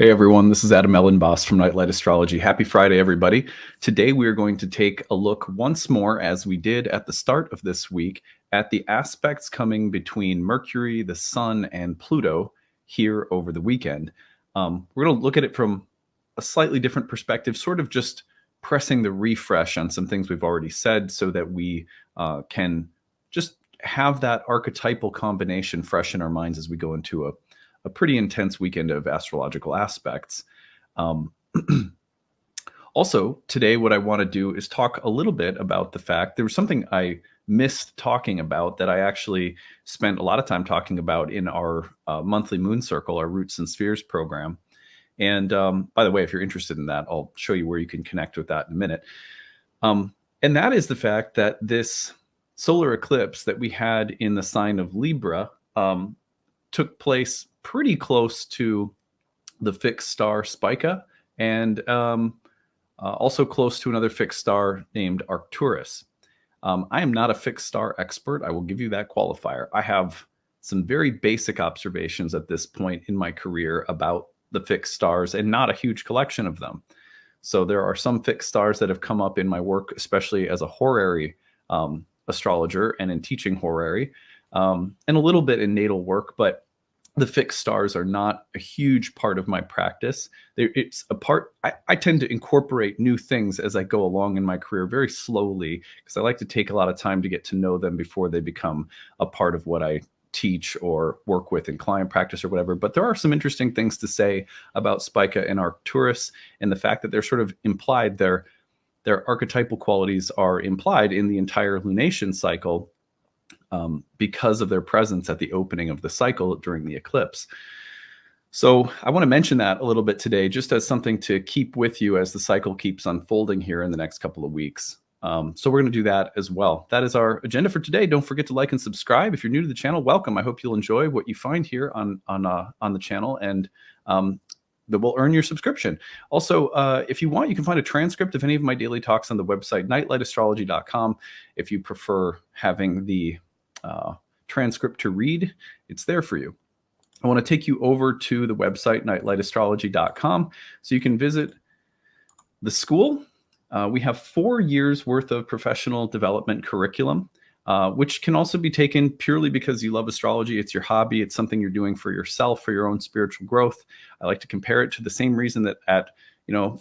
Hey everyone, this is Elenbaas from NightLight Astrology. Happy Friday, everybody. Today we are going to take a look once more, as we did at the start of this week, at the aspects coming between Mercury, the Sun, and Pluto here over the weekend. We're going to look at it from a slightly different perspective, sort of just pressing the refresh on some things we've already said so that we can just have that archetypal combination fresh in our minds as we go into a pretty intense weekend of astrological aspects. Also, today, what I want to do is talk a little bit about the fact there was something I missed talking about that I actually spent a lot of time talking about in our monthly moon circle, our Roots and Spheres program. And by the way, if you're interested in that, I'll show you where you can connect with that in a minute. And that is the fact that this solar eclipse that we had in the sign of Libra took place pretty close to the fixed star Spica, and also close to another fixed star named Arcturus. I am not a fixed star expert. I will give you that qualifier. I have some very basic observations at this point in my career about the fixed stars and not a huge collection of them. So there are some fixed stars that have come up in my work, especially as a horary astrologer and in teaching horary, and a little bit in natal work, but the fixed stars are not a huge part of my practice. It's a part, I tend to incorporate new things as I go along in my career very slowly, because I like to take a lot of time to get to know them before they become a part of what I teach or work with in client practice or whatever. But there are some interesting things to say about Spica and Arcturus, and the fact that they're sort of implied, their archetypal qualities are implied in the entire lunation cycle, because of their presence at the opening of the cycle during the eclipse. So I want to mention that a little bit today, just as something to keep with you as the cycle keeps unfolding here in the next couple of weeks. So we're going to do that as well. That is our agenda for today. Don't forget to like and subscribe. If you're new to the channel, welcome. I hope you'll enjoy what you find here on the channel, and that will earn your subscription. Also, if you want, you can find a transcript of any of my daily talks on the website, nightlightastrology.com. If you prefer having the transcript to read, it's there for you. I want to take you over to the website, nightlightastrology.com, so you can visit the school. We have 4 years worth of professional development curriculum, which can also be taken purely because you love astrology. It's your hobby. It's something you're doing for yourself, for your own spiritual growth. I like to compare it to the same reason that at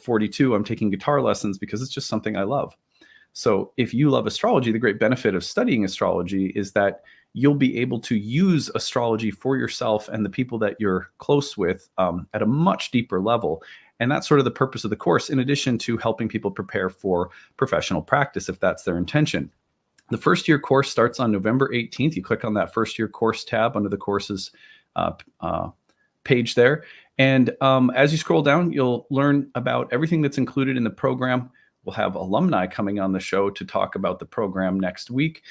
42, I'm taking guitar lessons, because it's just something I love. So if you love astrology, the great benefit of studying astrology is that you'll be able to use astrology for yourself and the people that you're close with at a much deeper level. And that's sort of the purpose of the course, in addition to helping people prepare for professional practice, if that's their intention. The first year course starts on November 18th. You click on that first year course tab under the courses page there. And as you scroll down, you'll learn about everything that's included in the program. We'll have alumni coming on the show to talk about the program next week.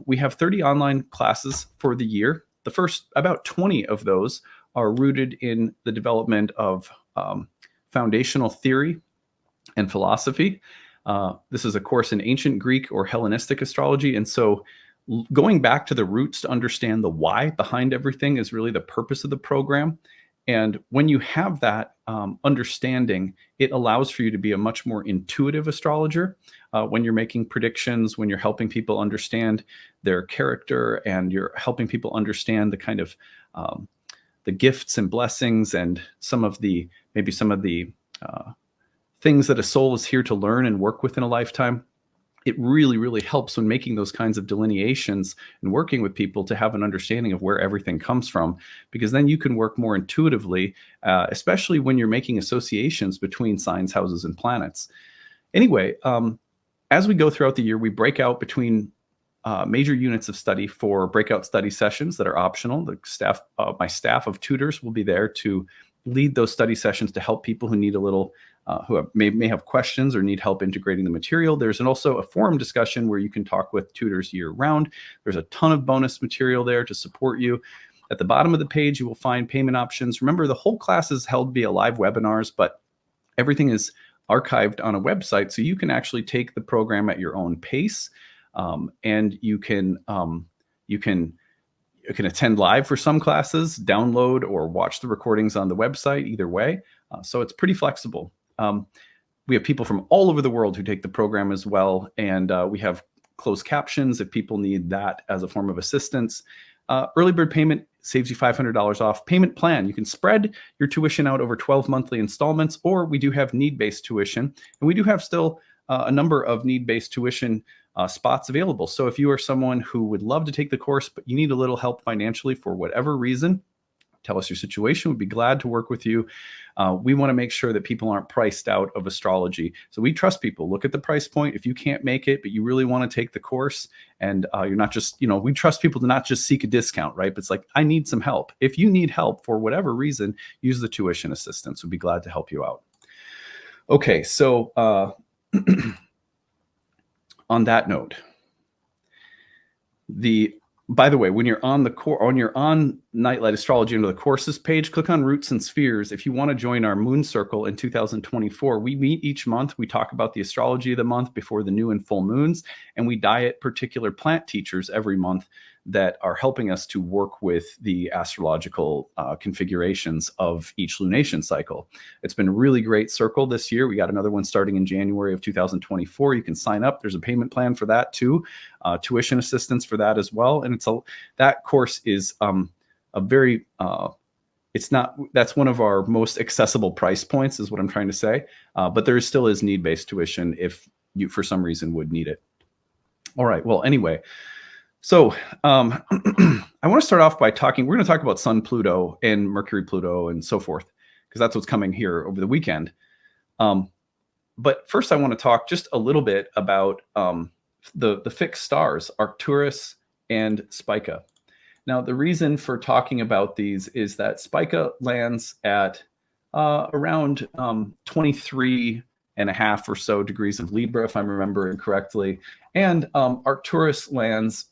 We have 30 online classes for the year. The first about 20 of those are rooted in the development of foundational theory and philosophy. This is a course in ancient Greek or Hellenistic astrology. And so going back to the roots to understand the why behind everything is really the purpose of the program. And when you have that understanding, it allows for you to be a much more intuitive astrologer when you're making predictions, when you're helping people understand their character, and you're helping people understand the kind of the gifts and blessings and maybe some of the things that a soul is here to learn and work with in a lifetime. It really, really helps when making those kinds of delineations and working with people to have an understanding of where everything comes from, because then you can work more intuitively, especially when you're making associations between signs, houses, and planets. Anyway, as we go throughout the year, we break out between major units of study for breakout study sessions that are optional. The staff, my staff of tutors will be there to lead those study sessions to help people who need a little may have questions or need help integrating the material. There's also a forum discussion where you can talk with tutors year round. There's a ton of bonus material there to support you. At the bottom of the page, you will find payment options. Remember, the whole class is held via live webinars, but everything is archived on a website, so you can actually take the program at your own pace, and you can You can attend live for some classes, download or watch the recordings on the website, either way. So it's pretty flexible. We have people from all over the world who take the program as well. And we have closed captions if people need that as a form of assistance. Early bird payment saves you $500 off. Payment plan, you can spread your tuition out over 12 monthly installments, or we do have need-based tuition. And we do have still a number of need-based tuition spots available. So if you are someone who would love to take the course, but you need a little help financially for whatever reason, tell us your situation. We'd be glad to work with you. We want to make sure that people aren't priced out of astrology. So we trust people. Look at the price point. If you can't make it, but you really want to take the course, and you're not just, we trust people to not just seek a discount, right? But it's like, I need some help. If you need help for whatever reason, use the tuition assistance. We'd be glad to help you out. Okay, so on that note, by the way, when you're on NightLight Astrology under the courses page, click on Roots and Spheres. If you want to join our Moon Circle in 2024, we meet each month. We talk about the astrology of the month before the new and full moons, and we diet particular plant teachers every month that are helping us to work with the astrological configurations of each lunation cycle. It's been a really great circle this year. We got another one starting in January of 2024. You can sign up. There's a payment plan for that too, tuition assistance for that as well. And that course is a very, that's one of our most accessible price points is what I'm trying to say. But there still is need-based tuition if you, for some reason, would need it. All right. Well, anyway, so I want to start off by we're going to talk about Sun Pluto and Mercury Pluto and so forth, because that's what's coming here over the weekend. But first I want to talk just a little bit about the fixed stars, Arcturus and Spica. Now, the reason for talking about these is that Spica lands at around 23 and a half or so degrees of Libra, if I'm remembering correctly. And Arcturus lands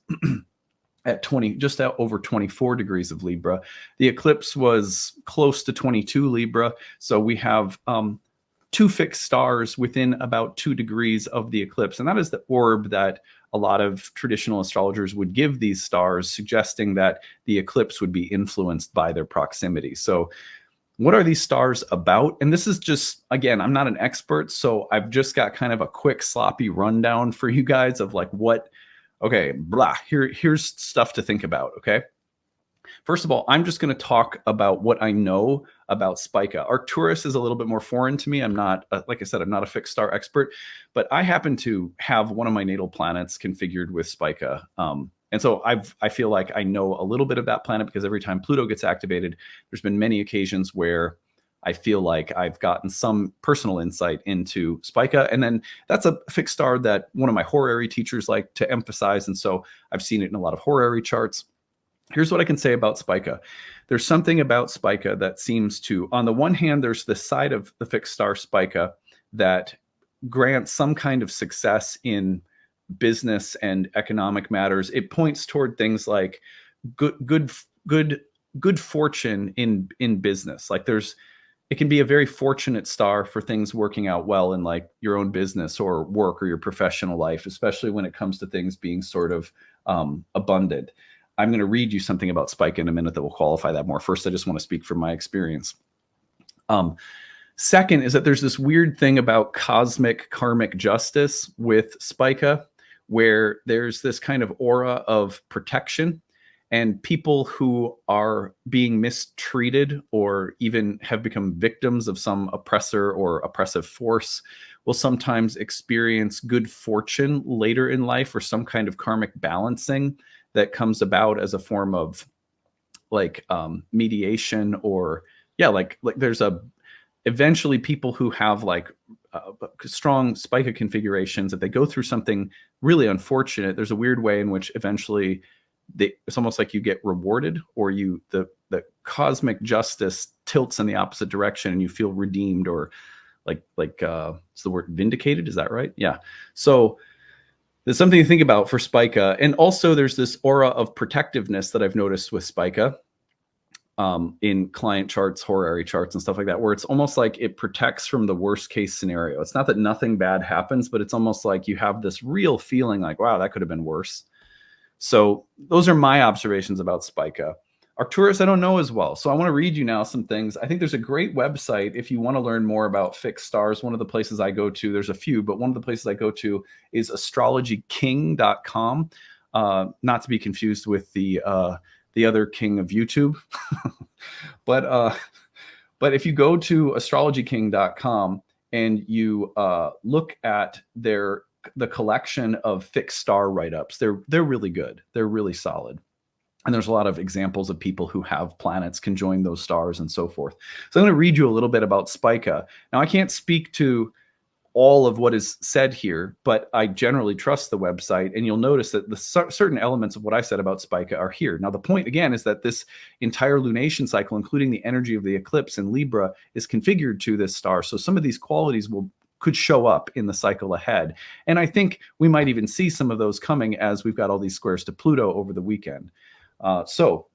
at just over 24 degrees of Libra. The eclipse was close to 22 Libra. So we have two fixed stars within about 2 degrees of the eclipse. And that is the orb that a lot of traditional astrologers would give these stars, suggesting that the eclipse would be influenced by their proximity. So what are these stars about? And this is just, again, I'm not an expert, so I've just got kind of a quick sloppy rundown for you guys of like here's stuff to think about, okay? First of all, I'm just going to talk about what I know about Spica. Arcturus is a little bit more foreign to me. I'm not, like I said, I'm not a fixed star expert, but I happen to have one of my natal planets configured with Spica. And so I feel like I know a little bit of that planet because every time Pluto gets activated, there's been many occasions where I feel like I've gotten some personal insight into Spica. And then that's a fixed star that one of my horary teachers like to emphasize. And so I've seen it in a lot of horary charts. Here's what I can say about Spica. There's something about Spica that seems to, on the one hand, there's the side of the fixed star Spica that grants some kind of success in business and economic matters. It points toward things like good fortune in business. Like it can be a very fortunate star for things working out well in like your own business or work or your professional life, especially when it comes to things being sort of abundant. I'm going to read you something about Spica in a minute that will qualify that more. First, I just want to speak from my experience. Second is that there's this weird thing about cosmic karmic justice with Spica, where there's this kind of aura of protection, and people who are being mistreated or even have become victims of some oppressor or oppressive force will sometimes experience good fortune later in life, or some kind of karmic balancing that comes about as a form of like mediation, or like there's eventually people who have like strong Spica configurations, if they go through something really unfortunate, there's a weird way in which eventually it's almost like you get rewarded, or the cosmic justice tilts in the opposite direction and you feel redeemed, or like is the word vindicated? Is that right? Yeah. So there's something to think about for Spica. And also there's this aura of protectiveness that I've noticed with Spica in client charts, horary charts and stuff like that, where it's almost like it protects from the worst case scenario. It's not that nothing bad happens, but it's almost like you have this real feeling like, wow, that could have been worse. So those are my observations about Spica. Arcturus, I don't know as well. So I want to read you now some things. I think there's a great website if you want to learn more about fixed stars. One of the places I go to, there's a few, but one of the places I go to is astrologyking.com. Not to be confused with the other king of YouTube. but if you go to astrologyking.com and you look at the collection of fixed star write-ups, they're really good. They're really solid. And there's a lot of examples of people who have planets conjoin those stars and so forth. So I'm going to read you a little bit about Spica. Now, I can't speak to all of what is said here, but I generally trust the website. And you'll notice that the certain elements of what I said about Spica are here. Now, the point, again, is that this entire lunation cycle, including the energy of the eclipse in Libra, is configured to this star. So some of these qualities could show up in the cycle ahead. And I think we might even see some of those coming as we've got all these squares to Pluto over the weekend. So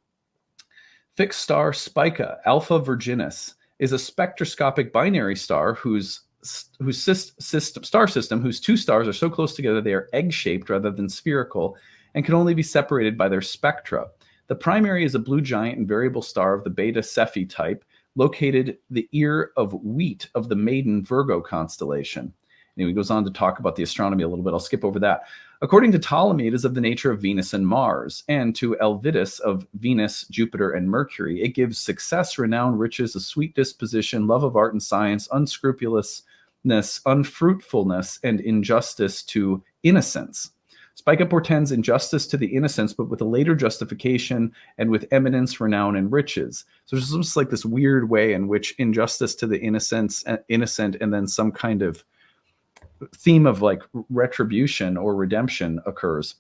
fixed star Spica, Alpha Virginis, is a spectroscopic binary star whose star system, whose two stars are so close together they are egg-shaped rather than spherical and can only be separated by their spectra. The primary is a blue giant and variable star of the Beta Cephei type, located the ear of wheat of the maiden Virgo constellation. And he goes on to talk about the astronomy a little bit. I'll skip over that. According to Ptolemy, it is of the nature of Venus and Mars, and to Elvidus of Venus, Jupiter, and Mercury. It gives success, renown, riches, a sweet disposition, love of art and science, unscrupulousness, unfruitfulness, and injustice to innocence. Spica portends injustice to the innocents, but with a later justification and with eminence, renown, and riches. So there's just like this weird way in which injustice to the innocent, and then some kind of theme of like retribution or redemption occurs.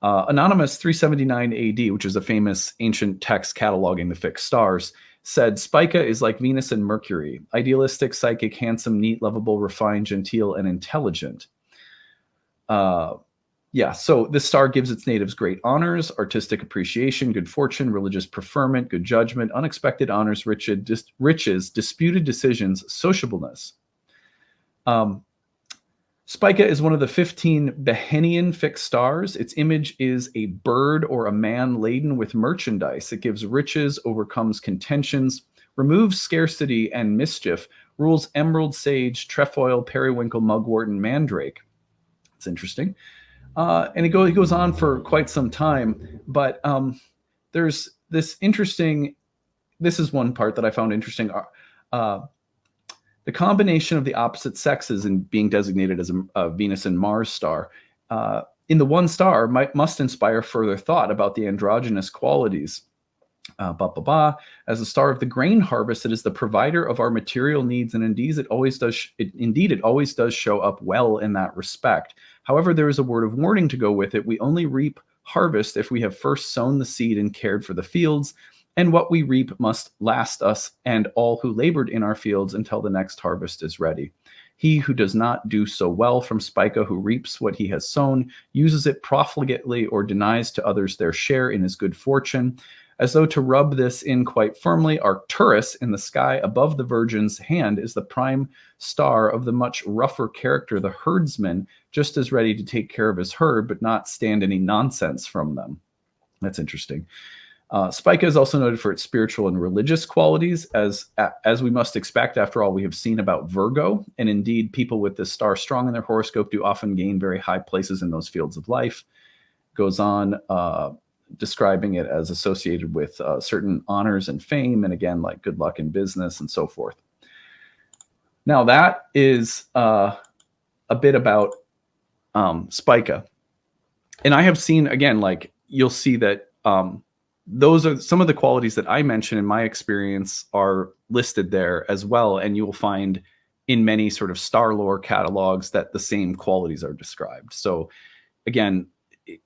Anonymous 379 AD, which is a famous ancient text cataloging the fixed stars, said Spica is like Venus and Mercury, idealistic, psychic, handsome, neat, lovable, refined, genteel, and intelligent. So this star gives its natives great honors, artistic appreciation, good fortune, religious preferment, good judgment, unexpected honors, riches, disputed decisions, sociableness. Spica is one of the 15 Behenian fixed stars. Its image is a bird or a man laden with merchandise. It gives riches, overcomes contentions, removes scarcity and mischief, rules emerald, sage, trefoil, periwinkle, mugwort, and mandrake. It's interesting. And it goes on for quite some time, but there's this interesting, this is one part that I found interesting. The combination of the opposite sexes in being designated as a Venus and Mars star in the one star must inspire further thought about the androgynous qualities. As a star of the grain harvest, it is the provider of our material needs, and indeed it always does show up well in that respect. However, there is a word of warning to go with it. We only reap harvest if we have first sown the seed and cared for the fields, and what we reap must last us and all who labored in our fields until the next harvest is ready. He who does not do so well from Spica, who reaps what he has sown, uses it profligately, or denies to others their share in his good fortune. As though to rub this in quite firmly, Arcturus in the sky above the Virgin's hand is the prime star of the much rougher character, the herdsman, just as ready to take care of his herd, but not stand any nonsense from them. That's interesting. Spica is also noted for its spiritual and religious qualities, as we must expect. After all, we have seen about Virgo, and indeed, people with this star strong in their horoscope do often gain very high places in those fields of life. Goes on describing it as associated with certain honors and fame, and again, like good luck in business and so forth. Now, that is a bit about Spica. And I have seen, again, like you'll see that those are some of the qualities that I mentioned in my experience are listed there as well. And you will find in many sort of star lore catalogs that the same qualities are described. So again,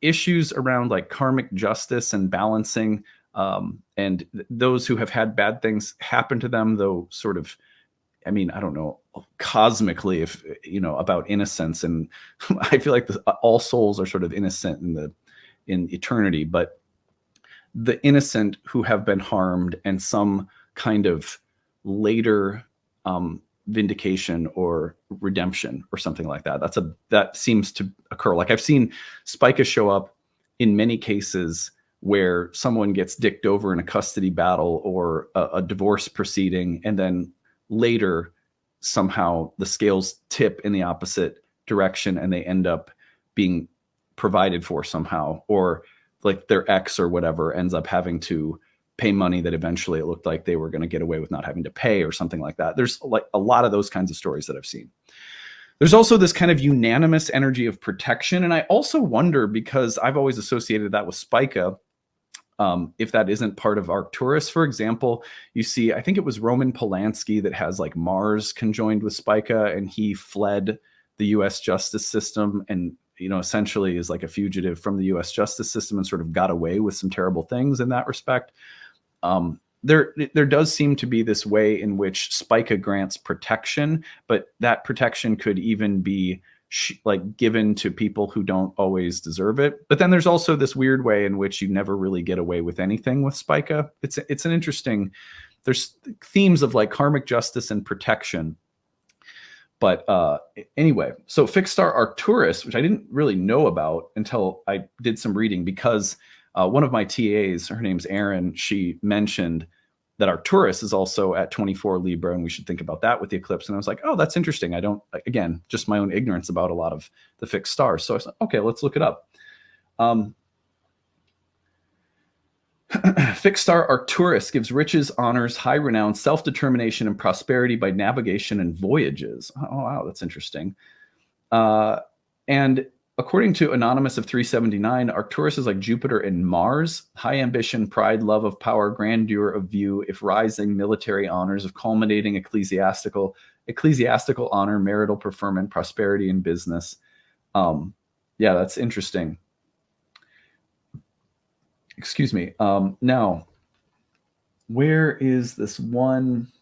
issues around like karmic justice and balancing, and those who have had bad things happen to them, though sort of, I mean, I don't know, cosmically, if you know, about innocence. And I feel like all souls are sort of innocent in eternity, but the innocent who have been harmed and some kind of later vindication or redemption or something like that. That seems to occur. Like I've seen Spica show up in many cases where someone gets dicked over in a custody battle or a divorce proceeding, and then later somehow the scales tip in the opposite direction and they end up being provided for somehow, or like their ex or whatever ends up having to pay money that eventually it looked like they were going to get away with not having to pay or something like that. There's like a lot of those kinds of stories that I've seen. There's also this kind of unanimous energy of protection. And I also wonder, because I've always associated that with Spica, if that isn't part of Arcturus. For example, you see, I think it was Roman Polanski that has like Mars conjoined with Spica, and he fled the US justice system and, you know, essentially is like a fugitive from the US justice system and sort of got away with some terrible things in that respect. There does seem to be this way in which Spica grants protection, but that protection could even be like given to people who don't always deserve it. But then there's also this weird way in which you never really get away with anything with Spica. It's an interesting, there's themes of like karmic justice and protection. But anyway, so fixed star Arcturus, which I didn't really know about until I did some reading, because one of my TAs, her name's Erin, she mentioned that Arcturus is also at 24 Libra, and we should think about that with the eclipse. And I was like, oh, that's interesting. I don't, again, just my own ignorance about a lot of the fixed stars. So I said, okay, let's look it up. Fixed star Arcturus gives riches, honors, high renown, self-determination, and prosperity by navigation and voyages. Oh, wow, that's interesting. And according to Anonymous of 379, Arcturus is like Jupiter and Mars: high ambition, pride, love of power, grandeur of view, if rising, military honors, of culminating ecclesiastical honor, marital preferment, prosperity in business. Yeah, that's interesting. Excuse me. Now, where is this one?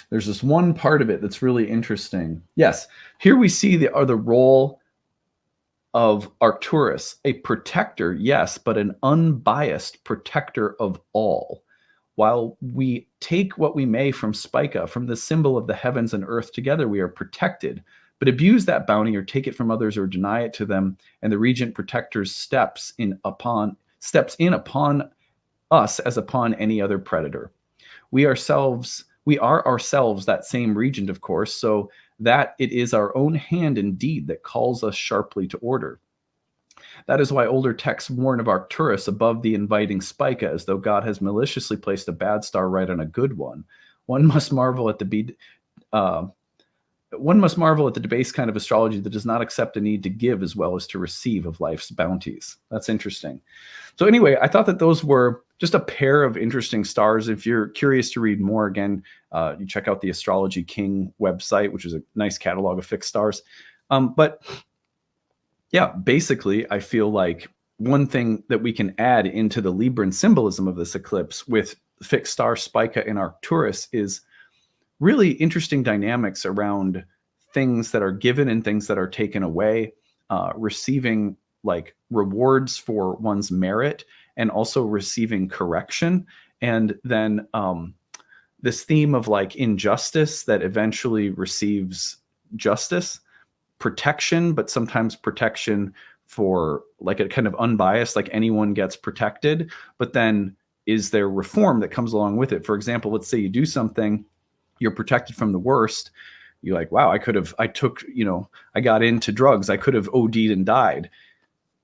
There's this one part of it that's really interesting. Yes, here we see the role of Arcturus, a protector, yes, but an unbiased protector of all. While we take what we may from Spica, from the symbol of the heavens and earth together, we are protected. But abuse that bounty or take it from others or deny it to them, and the regent protector's steps in upon us as upon any other predator. We are ourselves that same regent, of course, so that it is our own hand indeed that calls us sharply to order. That is why older texts warn of Arcturus above the inviting Spica, as though God has maliciously placed a bad star right on a good one. One must marvel at the debased kind of astrology that does not accept a need to give as well as to receive of life's bounties. That's interesting. So anyway, I thought that those were just a pair of interesting stars. If you're curious to read more, again, you check out the Astrology King website, which is a nice catalog of fixed stars. But yeah, basically, I feel like one thing that we can add into the Libran symbolism of this eclipse with fixed star Spica and Arcturus is really interesting dynamics around things that are given and things that are taken away, receiving like rewards for one's merit and also receiving correction. And then this theme of like injustice that eventually receives justice, protection, but sometimes protection for like a kind of unbiased, like anyone gets protected, but then is there reform that comes along with it? For example, let's say you do something, you're protected from the worst. You're like, wow, I got into drugs. I could have OD'd and died.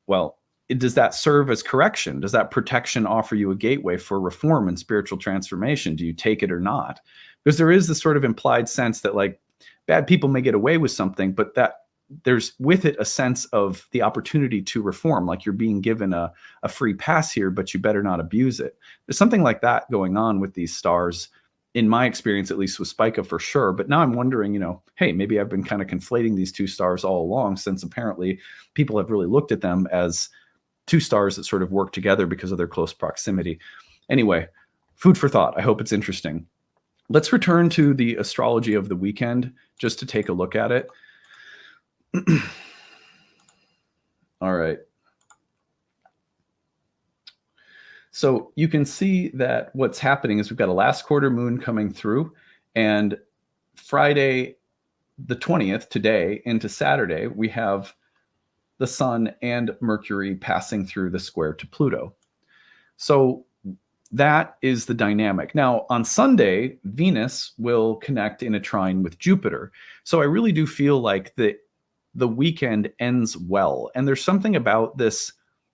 Well, does that serve as correction? Does that protection offer you a gateway for reform and spiritual transformation? Do you take it or not? Because there is this sort of implied sense that like bad people may get away with something, but that there's with it a sense of the opportunity to reform, like you're being given a free pass here, but you better not abuse it. There's something like that going on with these stars, in my experience, at least with Spica for sure. But now I'm wondering, hey, maybe I've been kind of conflating these two stars all along, since apparently people have really looked at them as two stars that sort of work together because of their close proximity. Anyway, food for thought. I hope it's interesting. Let's return to the astrology of the weekend just to take a look at it. All right. So you can see that what's happening is we've got a last quarter moon coming through, and Friday the 20th, today, into Saturday, we have the sun and Mercury passing through the square to Pluto. So that is the dynamic. Now, on Sunday, Venus will connect in a trine with Jupiter. So I really do feel like the weekend ends well. And there's something about this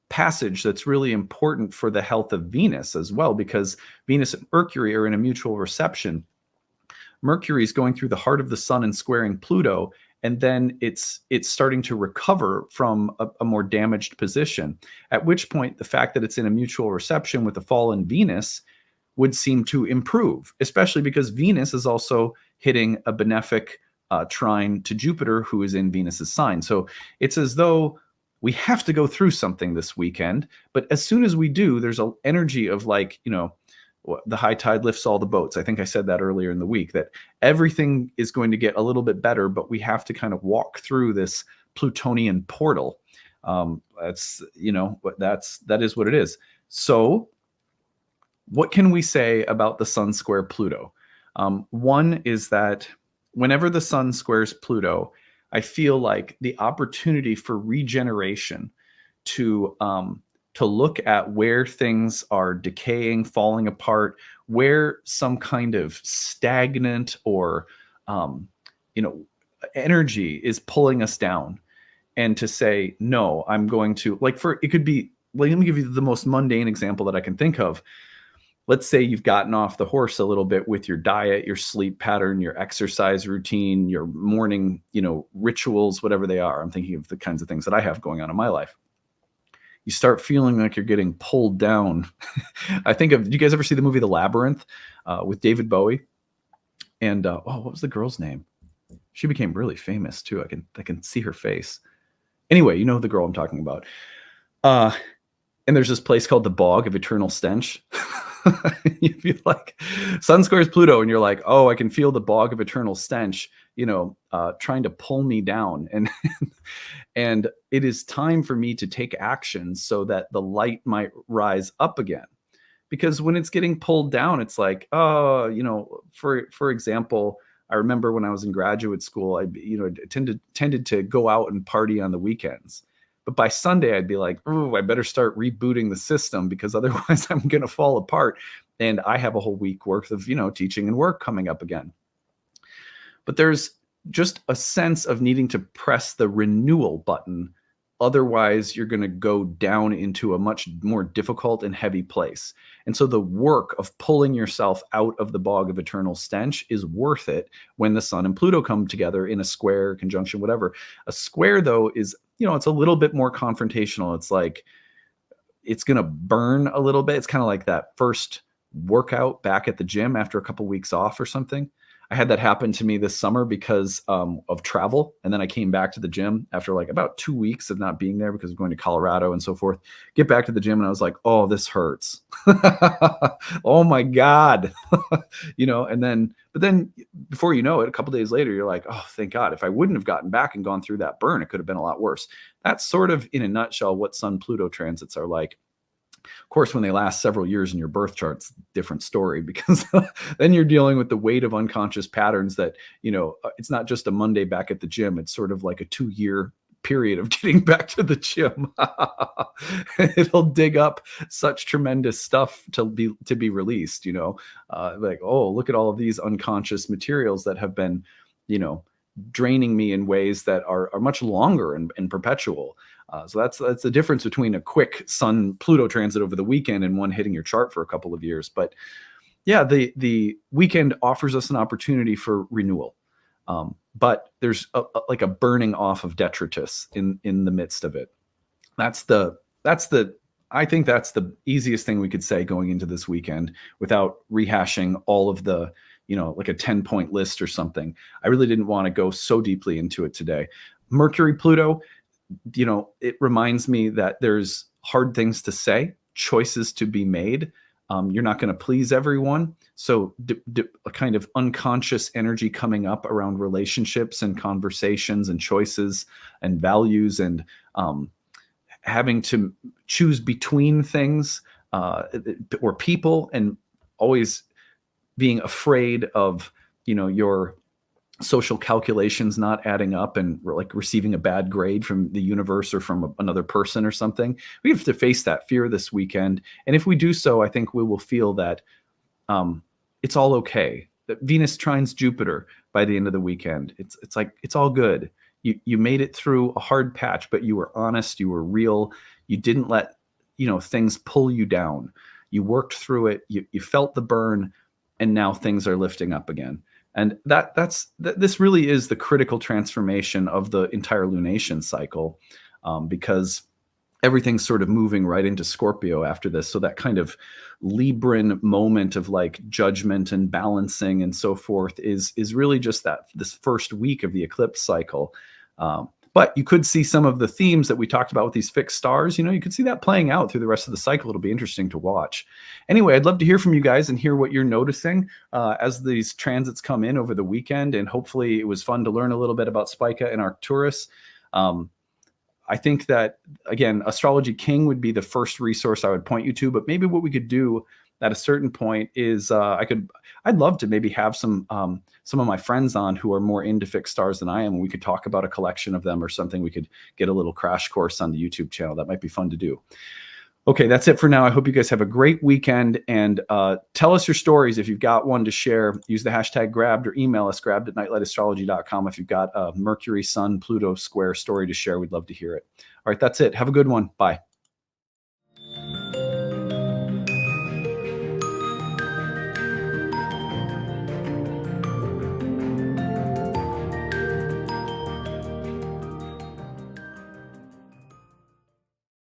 passage that's really important for the health of Venus as well, because Venus and Mercury are in a mutual reception. Mercury is going through the heart of the sun and squaring Pluto, and then it's starting to recover from a more damaged position, at which point the fact that it's in a mutual reception with the fallen Venus would seem to improve, especially because Venus is also hitting a benefic trine to Jupiter, who is in Venus's sign. So it's as though we have to go through something this weekend, but as soon as we do, there's an energy of like, the high tide lifts all the boats. I think I said that earlier in the week, that everything is going to get a little bit better, but we have to kind of walk through this Plutonian portal. That is what it is. So what can we say about the sun square Pluto? One is that whenever the sun squares Pluto, I feel like the opportunity for regeneration to look at where things are decaying, falling apart, where some kind of stagnant or energy is pulling us down, and to say, no, I'm going to, it could be, let me give you the most mundane example that I can think of. Let's say you've gotten off the horse a little bit with your diet, your sleep pattern, your exercise routine, your morning, rituals, whatever they are. I'm thinking of the kinds of things that I have going on in my life. You start feeling like you're getting pulled down. I think of, do you guys ever see the movie The Labyrinth with David Bowie? And what was the girl's name? She became really famous too. I can see her face. Anyway, you know the girl I'm talking about. And there's this place called the Bog of Eternal Stench. You feel like sun squares Pluto, and you're like, oh, I can feel the Bog of Eternal Stench, trying to pull me down. And it is time for me to take action so that the light might rise up again. Because when it's getting pulled down, it's like, for example, I remember when I was in graduate school, I tended to go out and party on the weekends. But by Sunday, I'd be like, oh, I better start rebooting the system, because otherwise I'm going to fall apart. And I have a whole week worth of, teaching and work coming up again. But there's just a sense of needing to press the renewal button. Otherwise, you're going to go down into a much more difficult and heavy place. And so the work of pulling yourself out of the Bog of Eternal Stench is worth it when the sun and Pluto come together in a square, conjunction, whatever. A square, though, is, it's a little bit more confrontational. It's like, it's going to burn a little bit. It's kind of like that first workout back at the gym after a couple weeks off or something. I had that happen to me this summer because of travel. And then I came back to the gym after like about 2 weeks of not being there because of going to Colorado and so forth. Get back to the gym and I was like, oh, this hurts. Oh my God. But then before you know it, a couple days later, you're like, oh, thank God. If I wouldn't have gotten back and gone through that burn, it could have been a lot worse. That's sort of in a nutshell what Sun Pluto transits are like. Of course, when they last several years in your birth chart's different story, because then you're dealing with the weight of unconscious patterns that, it's not just a Monday back at the gym. It's sort of like a 2-year period of getting back to the gym. It'll dig up such tremendous stuff to be released, like, oh, look at all of these unconscious materials that have been, draining me in ways that are much longer and perpetual. So that's the difference between a quick Sun Pluto transit over the weekend and one hitting your chart for a couple of years. But yeah, the weekend offers us an opportunity for renewal. But there's like a burning off of detritus in the midst of it. I think that's the easiest thing we could say going into this weekend without rehashing all of the, like a 10-point list or something. I really didn't want to go so deeply into it today. Mercury, Pluto, it reminds me that there's hard things to say, choices to be made. You're not going to please everyone. So a kind of unconscious energy coming up around relationships and conversations and choices and values and having to choose between things or people, and always being afraid of, your social calculations not adding up and we're like receiving a bad grade from the universe or from another person or something. We have to face that fear this weekend. And if we do so, I think we will feel that it's all okay. That Venus trines Jupiter by the end of the weekend. It's like it's all good. You made it through a hard patch, but you were honest, you were real. You didn't let things pull you down. You worked through it. You felt the burn, and now things are lifting up again. And this really is the critical transformation of the entire lunation cycle, because everything's sort of moving right into Scorpio after this. So that kind of Libran moment of like judgment and balancing and so forth is really just this first week of the eclipse cycle. But you could see some of the themes that we talked about with these fixed stars. You could see that playing out through the rest of the cycle. It'll be interesting to watch. Anyway, I'd love to hear from you guys and hear what you're noticing as these transits come in over the weekend. And hopefully it was fun to learn a little bit about Spica and Arcturus. I think that, again, Astrology King would be the first resource I would point you to, but maybe what we could do at a certain point is I'd love to maybe have some of my friends on who are more into fixed stars than I am, and we could talk about a collection of them or something. We could get a little crash course on the YouTube channel. That might be fun to do. Okay, that's it for now. I hope you guys have a great weekend, and tell us your stories. If you've got one to share, use the hashtag grabbed or email us grabbed@nightlightastrology.com. If you've got a Mercury, Sun, Pluto square story to share, we'd love to hear it. All right, that's it. Have a good one. Bye.